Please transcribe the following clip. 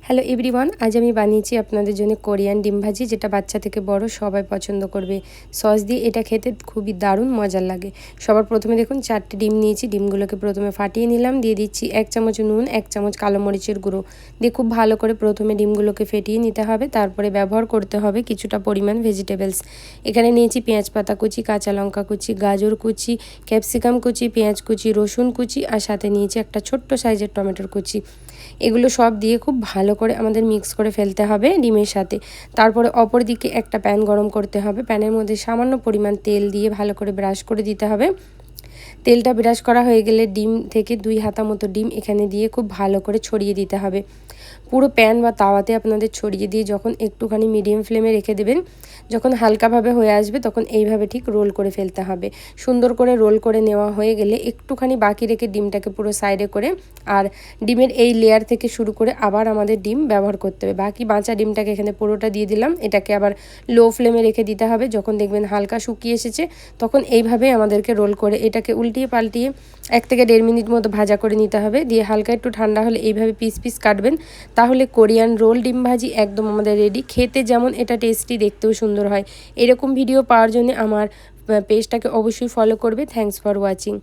Hello everyone, আজ আমি বানিয়েছি আপনাদের জন্য কোরিয়ান ডিম ভাজি, যেটা বাচ্চা থেকে বড় সবাই পছন্দ করবে। সস দিয়ে এটা খেতে খুবই দারুণ মজার লাগে। সবার প্রথমে দেখুন 4টি ডিম নিয়েছি। ডিমগুলোকে প্রথমে ফাটিয়ে নিলাম, দিয়ে দিচ্ছি 1 চামচ নুন, 1 চামচ কালো মরিচের গুঁড়ো দিয়ে খুব ভালো করে প্রথমে ডিমগুলোকে ফেটিয়ে নিতে হবে। তারপরে ব্যবহার করতে হবে কিছুটা পরিমাণ ভেজিটেবলস। এখানে নিয়েছি পেঁয়াজ পাতা কুচি, কাঁচা লঙ্কা কুচি, গাজর কুচি, ক্যাপসিকাম কুচি, পেঁয়াজ কুচি, রসুন কুচি আর সাথে নিয়েছি একটা ছোট্ট সাইজের টমেটোর কুচি। এগুলো সব দিয়ে খুব ভালো করে আমাদের মিক্স করে ফেলতে হবে ডিমের সাথে। তারপরে অপর দিকে একটা প্যান গরম করতে হবে। প্যানের মধ্যে সামান্য পরিমাণ তেল দিয়ে ভালো করে ব্রাশ করে দিতে হবে। তেলটা ব্রাশ করা হয়ে গেলে ডিম থেকে 2 হাতা মতো ডিম এখানে দিয়ে খুব ভালো করে ছড়িয়ে দিতে হবে। পুরো প্যান বা তাওয়াতে আপনাদের ছড়িয়ে দিয়ে যখন একটুখানি মিডিয়াম ফ্লেমে রেখে দেবেন, যখন হালকাভাবে হয়ে আসবে তখন এইভাবে ঠিক রোল করে ফেলতে হবে। সুন্দর করে রোল করে নেওয়া হয়ে গেলে একটুখানি বাকি রেখে ডিমটাকে পুরো সাইডে করে আর ডিমের এই লেয়ার থেকে শুরু করে আবার আমাদের ডিম ব্যবহার করতে হবে। বাকি বাঁচা ডিমটাকে এখানে পুরোটা দিয়ে দিলাম। এটাকে আবার লো ফ্লেমে রেখে দিতে হবে। যখন দেখবেন হালকা শুকিয়ে এসেছে তখন এইভাবে আমাদেরকে রোল করে এটাকে উল্টিয়ে পাল্টিয়ে 1 থেকে 1.5 মিনিট মতো ভাজা করে নিতে হবে। দিয়ে হালকা একটু ঠান্ডা হলে এইভাবে পিস পিস কাটবেন। তাহলে কোরিয়ান রোল ডিম ভাজি একদম আমাদের রেডি। খেতে যেমন এটা টেস্টি, দেখতেও সুন্দর হয়। এরকম ভিডিও পাওয়ার জন্য আমার পেজটাকে অবশ্যই ফলো করবে। Thanks for watching.